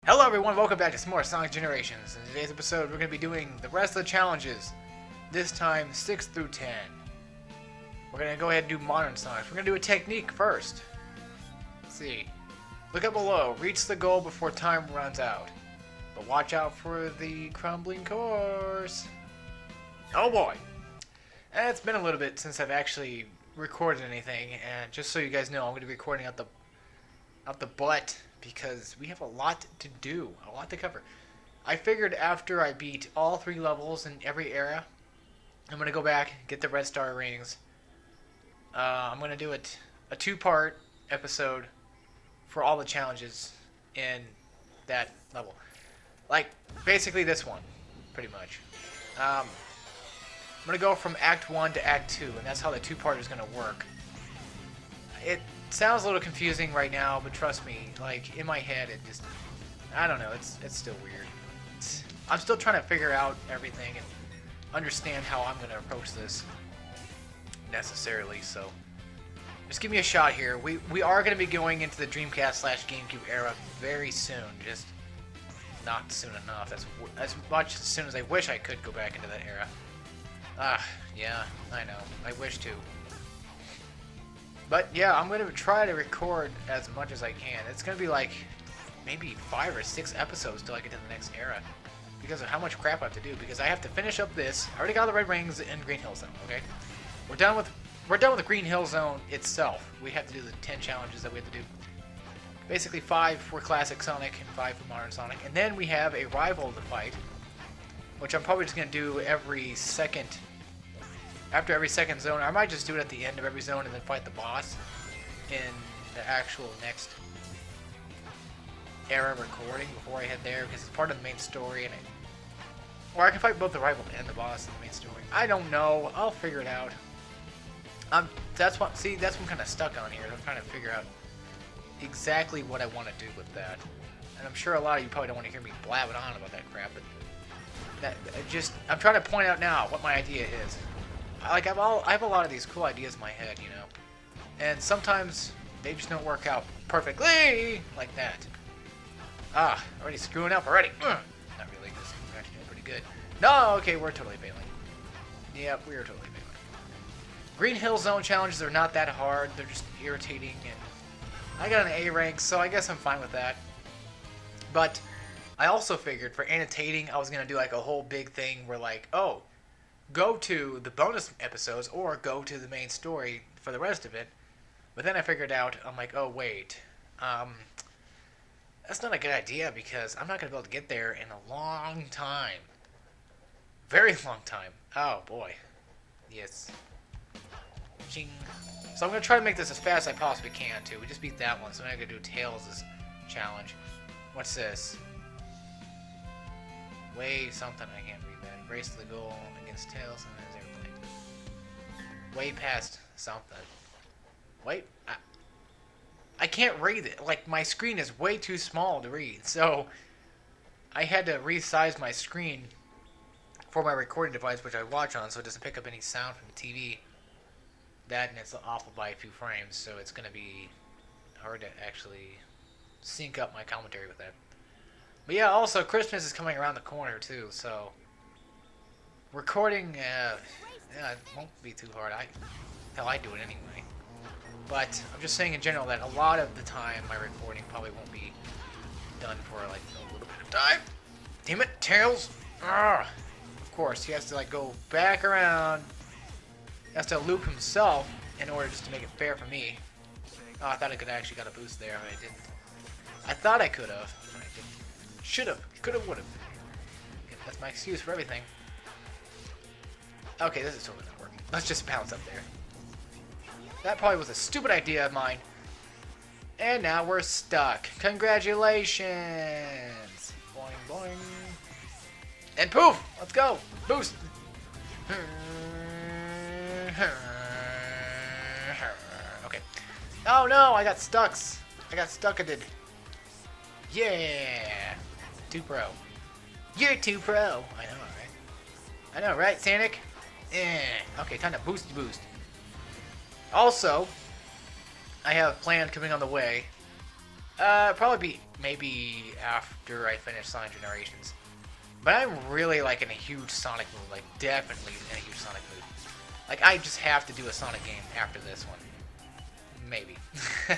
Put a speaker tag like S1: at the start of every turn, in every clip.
S1: Hello everyone, welcome back to some more Sonic Generations. In today's episode, we're going to be doing the rest of the challenges. This time, 6 through 10. We're going to go ahead and do Modern Sonic. We're going to do a technique first. Let's see. Look up below. Reach the goal before time runs out. But watch out for the crumbling course. Oh boy. And it's been a little bit since I've actually recorded anything. And just so you guys know, I'm going to be recording out the butt. Because we have a lot to do, a lot to cover. I figured after I beat all 3 levels in every era, I'm going to go back, get the red star rings. I'm going to do a 2-part episode for all the challenges in that level. Like, basically this one, pretty much. I'm going to go from Act 1 to Act 2, and that's how the 2-part is going to work. It sounds a little confusing right now, but trust me, like, in my head, it just, I don't know, it's still weird. I'm still trying to figure out everything and understand how I'm going to approach this necessarily, so just give me a shot here. We are going to be going into the Dreamcast/GameCube era very soon, just not soon enough. That's as much as soon as I wish I could go back into that era. Yeah, I know, I wish to. But yeah, I'm going to try to record as much as I can. It's going to be like maybe 5 or 6 episodes till I get to the next era. Because of how much crap I have to do. Because I have to finish up this. I already got the red rings in Green Hill Zone, okay? We're done with the Green Hill Zone itself. We have to do the 10 challenges that we have to do. Basically 5 for Classic Sonic and 5 for Modern Sonic. And then we have a rival to fight. Which I'm probably just going to do every second. After every second zone, I might just do it at the end of every zone and then fight the boss in the actual next era recording before I head there, because it's part of the main story. Or I can fight both the rival and the boss in the main story. I don't know. I'll figure it out. That's what I'm kind of stuck on here. I'm trying to figure out exactly what I want to do with that. And I'm sure a lot of you probably don't want to hear me blabbing on about that crap, but I'm trying to point out now what my idea is. Like, I have a lot of these cool ideas in my head, you know, and sometimes they just don't work out perfectly like that. Already screwing up already. Not really, because we're actually doing pretty good. No, okay, we're totally failing. Yep, we are totally failing. Green Hill Zone challenges are not that hard. They're just irritating, and I got an A rank, so I guess I'm fine with that. But I also figured for annotating, I was going to do like a whole big thing where like, oh, go to the bonus episodes or go to the main story for the rest of it. But then I figured out, I'm like, oh wait, that's not a good idea because I'm not going to be able to get there in a long time. Very long time. Oh boy. Yes. Ching. So I'm going to try to make this as fast as I possibly can too. We just beat that one, so now I'm going to do Tails' challenge. What's this? Way something, I can't read that. Race to the goal against Tails and there's airplane. Way past something. Wait, I can't read it. Like, my screen is way too small to read, so I had to resize my screen for my recording device, which I watch on, so it doesn't pick up any sound from the TV. That, and it's off by a few frames, so it's going to be hard to actually sync up my commentary with that. But yeah, also, Christmas is coming around the corner, too, so recording, yeah, it won't be too hard. Hell, I do it anyway. But I'm just saying in general that a lot of the time my recording probably won't be done for like a little bit of time. Damn it, Tails! Ugh. Of course, he has to like go back around. He has to loop himself in order just to make it fair for me. Oh, I thought I could have actually got a boost there, but I didn't. I thought I could have, but I didn't. Should have, could have, would have. That's my excuse for everything. Okay, this is totally not working. Let's just bounce up there. That probably was a stupid idea of mine. And now we're stuck. Congratulations! Boing, boing. And poof! Let's go! Boost! Okay. Oh no, I got stucks. I got stuck-a-did. Yeah! Too pro. You're too pro. I know, right? I know, right, Sonic? Okay, time to boost. Also, I have a plan coming on the way Probably be maybe after I finish Sonic Generations. But I'm really like in a huge Sonic mood, like definitely in a huge Sonic mood. Like I just have to do a Sonic game after this one. Maybe. I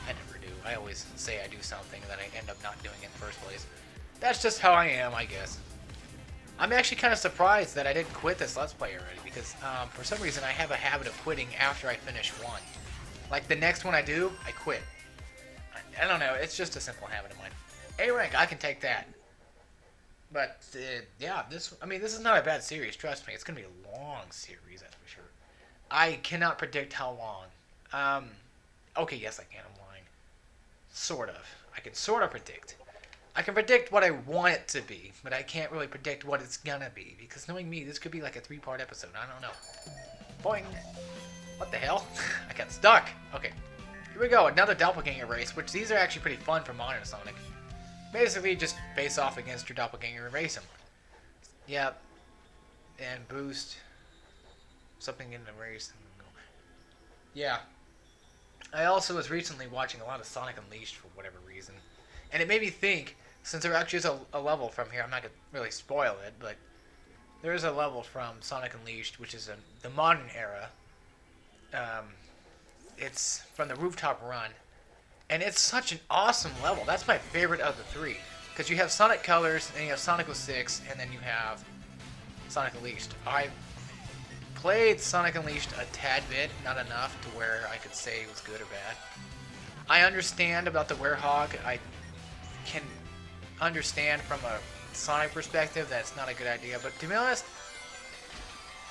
S1: never do. I always say I do something and then I end up not doing it in the first place. That's just how I am, I guess. I'm actually kind of surprised that I didn't quit this Let's Play already because for some reason I have a habit of quitting after I finish one. Like the next one I do, I quit. I don't know, it's just a simple habit of mine. A rank, I can take that. But yeah, this is not a bad series, trust me. It's going to be a long series, that's for sure. I cannot predict how long. Okay, yes I can, I'm lying. Sort of. I can sort of predict. I can predict what I want it to be, but I can't really predict what it's gonna be, because knowing me, this could be like a 3-part episode, I don't know. Boing! What the hell? I got stuck! Okay. Here we go, another doppelganger race, which these are actually pretty fun for modern Sonic. Basically, just face off against your doppelganger and race him. Yep. And boost. Something in the race. Yeah. I also was recently watching a lot of Sonic Unleashed for whatever reason. And it made me think, since there actually is a level from here, I'm not going to really spoil it, but there is a level from Sonic Unleashed, which is the modern era. It's from the rooftop run. And it's such an awesome level. That's my favorite of the three. Because you have Sonic Colors, and you have Sonic 06, and then you have Sonic Unleashed. I played Sonic Unleashed a tad bit, not enough to where I could say it was good or bad. I understand about the Werehog. I can understand from a Sonic perspective that it's not a good idea, but to be honest,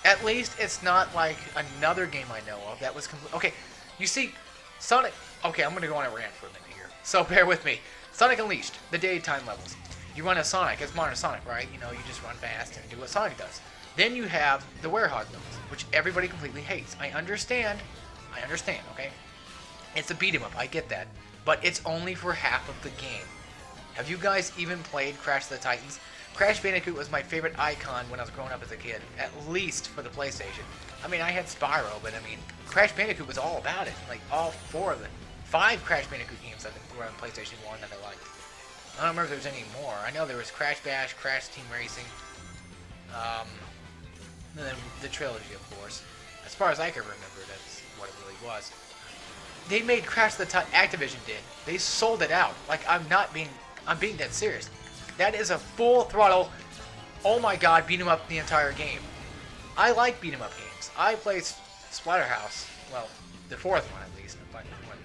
S1: at least it's not like another game I know of that was okay, you see, Sonic... Okay, I'm going to go on a rant for a minute here, so bear with me. Sonic Unleashed, the daytime levels. You run as Sonic, as modern Sonic, right? You know, you just run fast and do what Sonic does. Then you have the Werehog levels, which everybody completely hates. I understand, okay? It's a beat-em-up, I get that. But it's only for half of the game. Have you guys even played Crash of the Titans? Crash Bandicoot was my favorite icon when I was growing up as a kid, at least for the PlayStation. I mean, I had Spyro, but I mean, Crash Bandicoot was all about it. Like, all 4 of the 5 Crash Bandicoot games that were on PlayStation 1 that I liked. I don't remember if there was any more. I know there was Crash Bash, Crash Team Racing, and then the trilogy, of course. As far as I can remember, that's what it really was. They made Crash the Activision did. They sold it out. Like, I'm being dead serious. That is a full throttle, oh my god, beat 'em up the entire game. I like beat 'em up games. I played Splatterhouse, well, the 4th one at least, but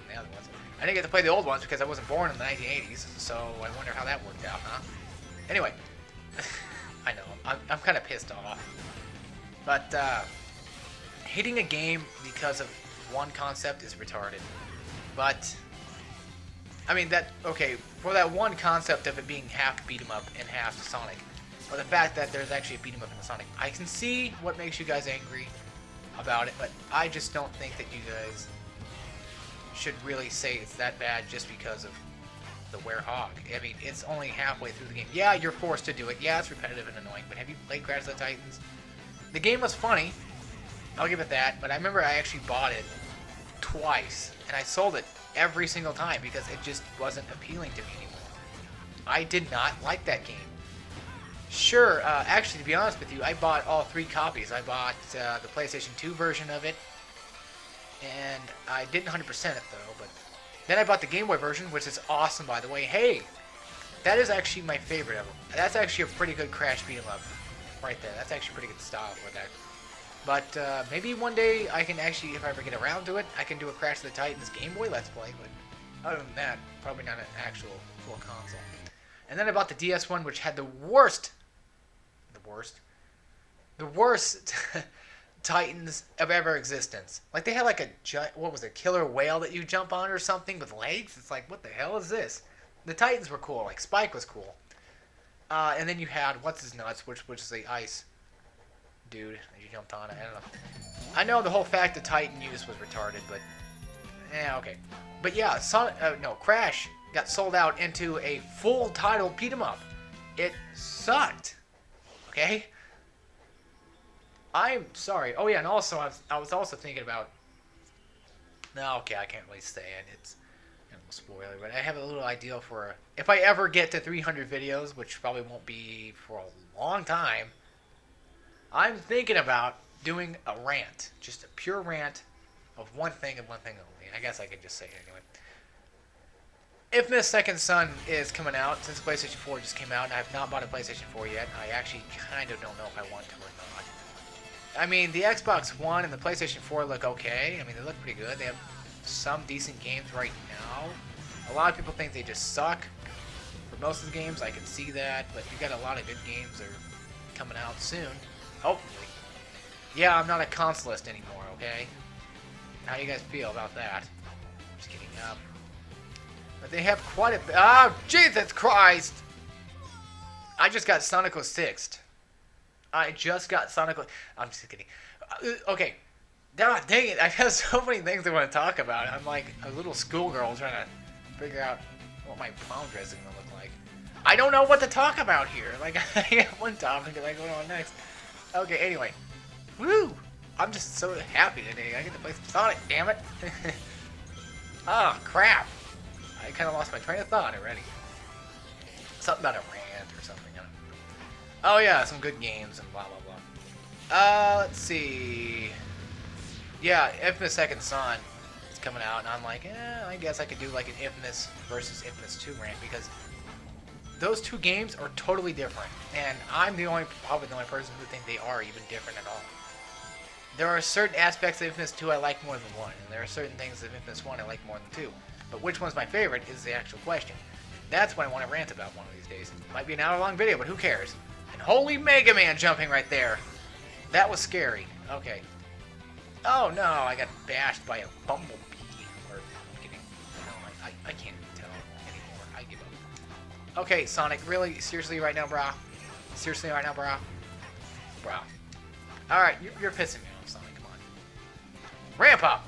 S1: the other ones. I didn't get to play the old ones because I wasn't born in the 1980s, so I wonder how that worked out, huh? Anyway, I know, I'm kind of pissed off. But, hitting a game because of one concept is retarded. But, I mean, okay, for that one concept of it being half beat 'em up and half Sonic, but the fact that there's actually a beat 'em up in the Sonic, I can see what makes you guys angry about it, but I just don't think that you guys should really say it's that bad just because of the Werehog. I mean, it's only halfway through the game. Yeah, you're forced to do it. Yeah, it's repetitive and annoying, but have you played Crash of the Titans? The game was funny, I'll give it that, but I remember I actually bought it twice, and I sold it every single time because it just wasn't appealing to me anymore. I did not like that game. Sure, actually, to be honest with you, I bought all 3 copies. I bought the PlayStation 2 version of it, and I didn't 100% it though, but then I bought the Game Boy version, which is awesome, by the way. Hey, that is actually my favorite of them. That's actually a pretty good Crash beat 'em up right there. That's actually pretty good style for that. But maybe one day I can actually, if I ever get around to it, I can do a Crash of the Titans Game Boy Let's Play. But other than that, probably not an actual full console. And then I bought the DS one, which had the worst Titans of ever existence. Like they had like a giant, what was it, killer whale that you jump on or something with legs? It's like, what the hell is this? The Titans were cool. Like Spike was cool. And then you had what's his nuts, which is the ice dude that you jumped on. I don't know. I know the whole fact the Titan use was retarded, but yeah, okay. But yeah, Crash got sold out into a full title beat 'em up. It sucked. Okay. I'm sorry. Oh yeah, and also I was also thinking about. No, okay, I can't really say it. It's spoiler, but I have a little idea for if I ever get to 300 videos, which probably won't be for a long time. I'm thinking about doing a rant, just a pure rant of one thing and one thing only. I guess I could just say it anyway. Infamous Second Son is coming out since PlayStation 4 just came out, and I have not bought a PlayStation 4 yet. I actually kind of don't know if I want to or not. I mean, the Xbox One and the PlayStation 4 look okay. I mean, they look pretty good. They have some decent games right now. A lot of people think they just suck for most of the games. I can see that, but you got a lot of good games that are coming out soon. Hopefully. Yeah, I'm not a consolist anymore, okay? How do you guys feel about that? Just kidding. But they have quite a... Oh, Jesus Christ! I just got Sonic 06'd. I just got Sonic... I'm just kidding. Okay. God dang it. I have so many things I want to talk about. I'm like a little schoolgirl trying to figure out what my prom dress is going to look like. I don't know what to talk about here. Like, I got one topic and I go on next. Okay, anyway. Woo! I'm just so happy today. I get to play some Sonic, damn it. Oh, crap. I kind of lost my train of thought already. Something about a rant or something. I don't know. Oh, yeah, some good games and blah, blah, blah. Let's see. Yeah, Infamous Second Son is coming out, and I'm like, I guess I could do like an Infamous versus Infamous 2 rant, because those two games are totally different, and I'm probably the only person who think they are even different at all. There are certain aspects of Infamous 2 I like more than 1, and there are certain things of Infamous 1 I like more than 2. But which one's my favorite is the actual question. That's what I want to rant about one of these days. It might be an hour-long video, but who cares? And holy Mega Man jumping right there! That was scary. Okay. Oh no, I got bashed by a bumblebee. Or, I'm kidding. No, I can't tell anymore. I give up. Okay, Sonic, really? Seriously right now, brah? Seriously right now, brah? Brah. Alright, you're pissing me off, Sonic. Come on. Ramp up!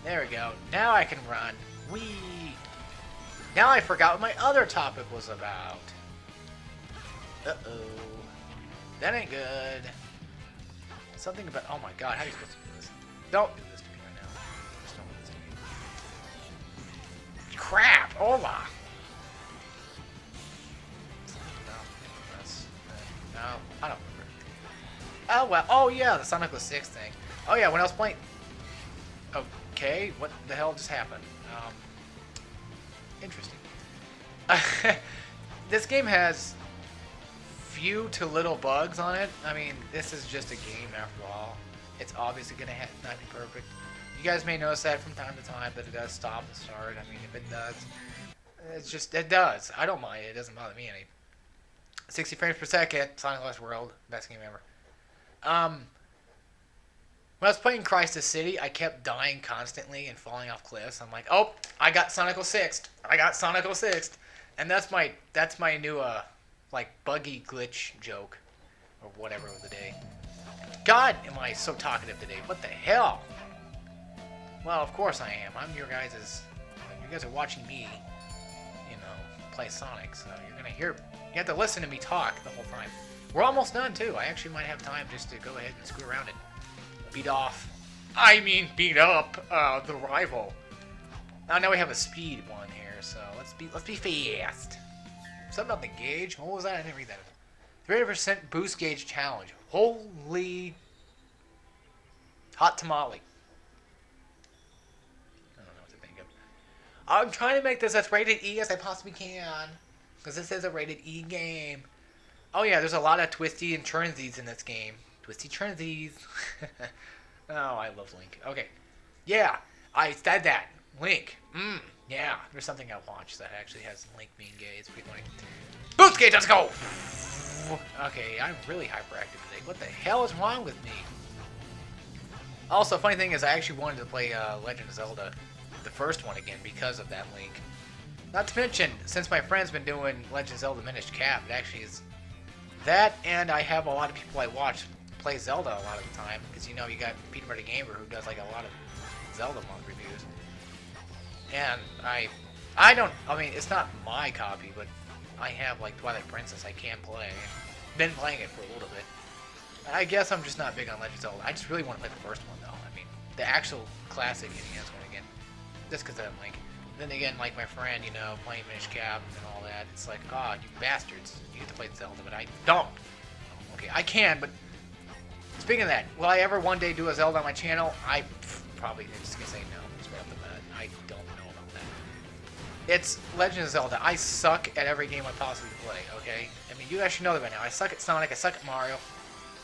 S1: There we go. Now I can run. Whee! Now I forgot what my other topic was about. Uh-oh. That ain't good. Something about... Oh my god, how are you supposed to do this? Don't do this to me right now. Just don't do this to me. Crap! Hola! No, I don't remember. Oh, well. Oh, yeah, the Sonic 06 thing. Oh, yeah, when I was playing... Okay, what the hell just happened? Interesting. This game has few to little bugs on it. I mean, this is just a game after all. It's obviously going to not be perfect. You guys may notice that from time to time, that it does stop and start. I mean, if it does, it's just, it does. I don't mind it. It doesn't bother me any. 60 frames per second, Sonic Lost World, best game ever. When I was playing Crisis City, I kept dying constantly and falling off cliffs. I'm like, oh, I got Sonic 06. I got Sonic 06. And that's my new, like, buggy glitch joke. Or whatever of the day. God, am I so talkative today. What the hell? Well, of course I am. I'm your guys'... You guys are watching me, you know, play Sonic. So you're gonna hear... You have to listen to me talk the whole time. We're almost done, too. I actually might have time just to go ahead and screw around and beat off. I mean, beat up the rival. Now we have a speed one here, so let's be fast. Something about the gauge. What was that? I didn't read that. 30% boost gauge challenge. Holy hot tamale. I don't know what to think of. I'm trying to make this as rated E as I possibly can, because this is a rated E game. Oh yeah, there's a lot of twisty and turnsies in this game. Twisty turnsies. Oh, I love Link. Okay. Yeah, I said that. Link. Yeah, there's something I watched that actually has Link being gay. It's pretty funny. Boost gauge, let's go! Okay, I'm really hyperactive today. What the hell is wrong with me? Also, funny thing is, I actually wanted to play Legend of Zelda, the first one again, because of that Link. Not to mention, since my friend's been doing Legend of Zelda Minish Cap, it actually is that, and I have a lot of people I watch play Zelda a lot of the time, because you know, you got Peanut Butter Gamer who does like a lot of Zelda mod reviews. And I mean, it's not my copy, but I have like Twilight Princess I can play. Been playing it for a little bit. I guess I'm just not big on Legend of Zelda. I just really want to play the first one though. I mean, the actual classic NES one again. Just because I'm like, Then again, like my friend, you know, playing Minish Cap and all that, it's like, oh, you bastards, you get to play Zelda, but I don't. Okay, I can, but speaking of that, will I ever one day do a Zelda on my channel? I probably just gonna say no. Just right off the bat, I don't know about that. It's Legend of Zelda. I suck at every game I possibly play. Okay, I mean, you guys should know that by now. I suck at Sonic. I suck at Mario.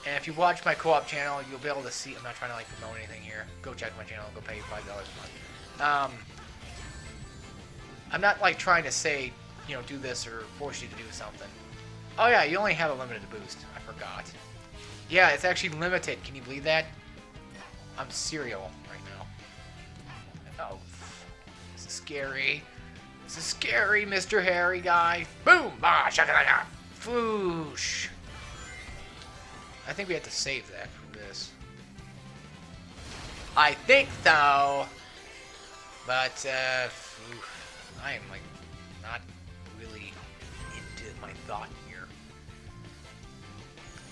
S1: And if you watch my co-op channel, you'll be able to see. I'm not trying to like promote anything here. Go check my channel. Go pay $5 a month. I'm not like trying to say, you know, do this or force you to do something. Oh yeah, you only have a limited boost. I forgot. Yeah, it's actually limited. Can you believe that? I'm cereal right now. Oh, this is scary. This is scary, Mr. Hairy Guy. Boom! Ah, shakalaka! Foosh! I think we have to save that from this. I think so. But, I am, like, not really into my thought here.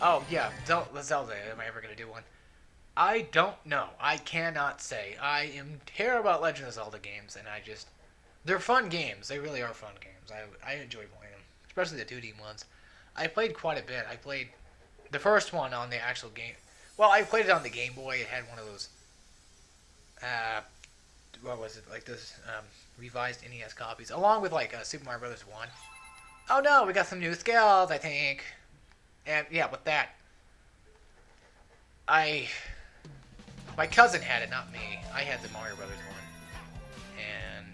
S1: Oh, yeah, Zelda. Am I ever going to do one? I don't know. I cannot say. I am terrible about Legend of Zelda games, and I just... They're fun games. They really are fun games. I enjoy playing them, especially the 2D ones. I played quite a bit. I played the first one on the actual game. Well, I played it on the Game Boy. It had one of those... what was it? Like those revised NES copies, along with like Super Mario Brothers 1. Oh no, we got some new skills, I think. And yeah, with that, my cousin had it, not me. I had the Mario Brothers 1, and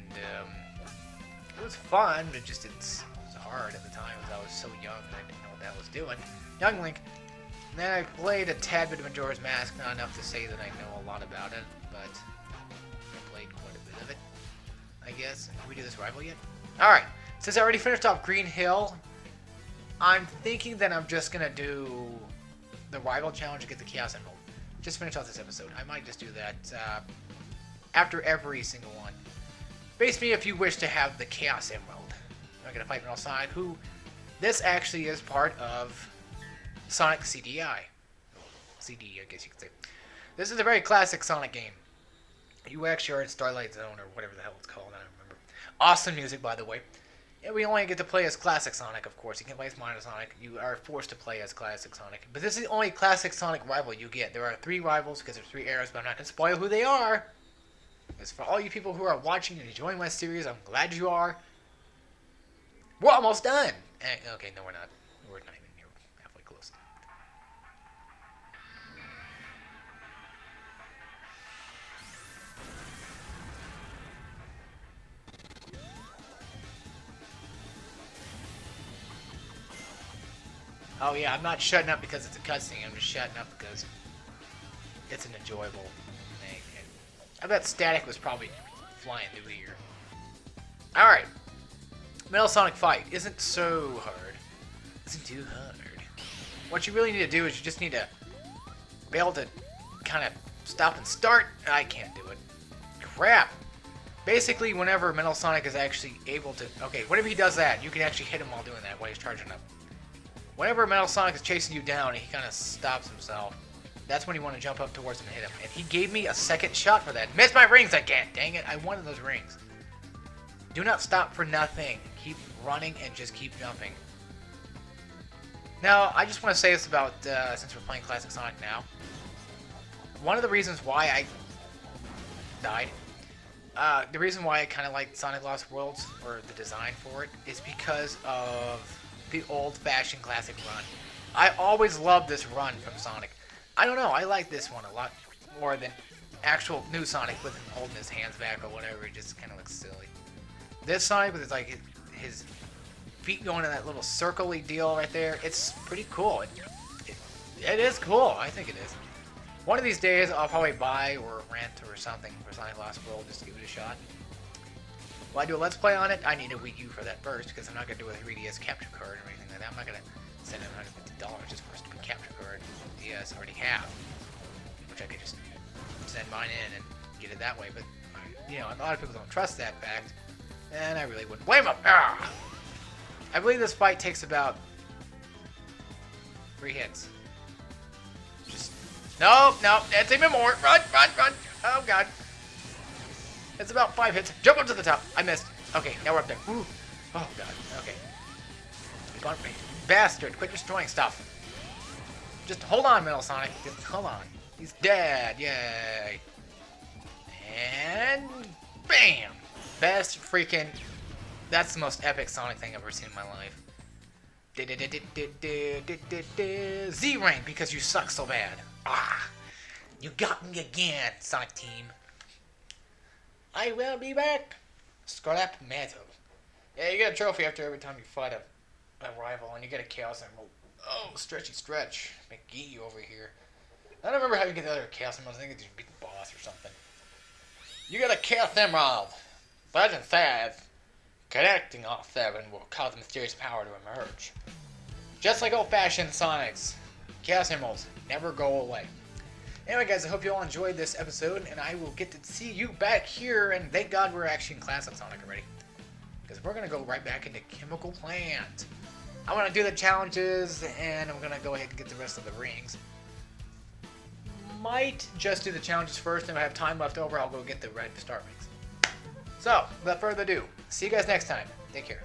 S1: it was fun, but it was hard at the time because I was so young and I didn't know what that was doing. Young Link. And then I played a tad bit of Majora's Mask, not enough to say that I know a lot about it, but I played quite a bit of it, I guess. Can we do this rival yet? Alright, since I already finished off Green Hill, I'm thinking that I'm just gonna do the rival challenge to get the Chaos Emerald. Just finish off this episode. I might just do that after every single one. Basically, if you wish to have the Chaos Emerald, I'm gonna fight Metal Sonic, who this actually is part of Sonic CDI. CD, I guess you could say. This is a very classic Sonic game. You actually are in Starlight Zone, or whatever the hell it's called, I don't remember. Awesome music, by the way. And we only get to play as Classic Sonic, of course. You can play as Minor Sonic. You are forced to play as Classic Sonic. But this is the only Classic Sonic rival you get. There are 3 rivals, because there's 3 eras, but I'm not going to spoil who they are. As for all you people who are watching and enjoying my series, I'm glad you are. We're almost done! Okay, no, we're not. We're not even here. Halfway close. Oh yeah, I'm not shutting up because it's a cutscene. I'm just shutting up because it's an enjoyable thing. And I bet Static was probably flying through here. Alright. Metal Sonic Fight isn't so hard. Isn't too hard. What you really need to do is you just need to be able to kind of stop and start. I can't do it. Crap. Basically, whenever Metal Sonic is actually able to... Okay, whenever he does that, you can actually hit him while doing that, while he's charging up. Whenever Metal Sonic is chasing you down and he kind of stops himself, that's when you want to jump up towards him and hit him. And he gave me a second shot for that. Missed my rings again! Dang it, I wanted those rings. Do not stop for nothing. Keep running and just keep jumping. Now, I just want to say this about, since we're playing Classic Sonic now. One of the reasons why I died, the reason why I kind of liked Sonic Lost Worlds, or the design for it, is because of the old-fashioned classic run. I always loved this run from Sonic. I don't know, I like this one a lot more than actual new Sonic with him holding his hands back or whatever. It just kind of looks silly. This Sonic with like his feet going in that little circle-y deal right there, it's pretty cool. It is cool, I think it is. One of these days I'll probably buy or rent or something for Sonic Lost World just to give it a shot. Will I do a Let's Play on it? I need a Wii U for that first, because I'm not going to do a 3DS capture card or anything like that. I'm not going to spend $150 just for a stupid capture card the DS already have. Which I could just send mine in and get it that way. But, you know, a lot of people don't trust that fact, and I really wouldn't blame them. Ah! I believe this fight takes about 3 hits. Just... Nope, nope, that's even more. Run, run, run. Oh, God. It's about 5 hits. Jump up to the top. I missed. Okay, now we're up there. Ooh. Oh, God. Okay. Come on, bastard. Quit destroying stuff. Just hold on, Metal Sonic. Just hold on. He's dead. Yay. And bam. Best freaking... That's the most epic Sonic thing I've ever seen in my life. Z rank because you suck so bad. Ah. You got me again, Sonic Team. I will be back. Scrap metal. Yeah, you get a trophy after every time you fight a rival, and you get a Chaos Emerald. Oh, stretchy stretch. McGee over here. I don't remember how you get the other Chaos Emeralds. I think it's just beat the boss or something. You got a Chaos Emerald. Legend says, connecting off 7 will cause the mysterious power to emerge. Just like old-fashioned Sonics, Chaos Emeralds never go away. Anyway, guys, I hope you all enjoyed this episode, and I will get to see you back here, and thank God we're actually in class on Sonic already. Because we're going to go right back into Chemical Plant. I want to do the challenges, and I'm going to go ahead and get the rest of the rings. Might just do the challenges first, and if I have time left over, I'll go get the red star rings. So, without further ado, see you guys next time. Take care.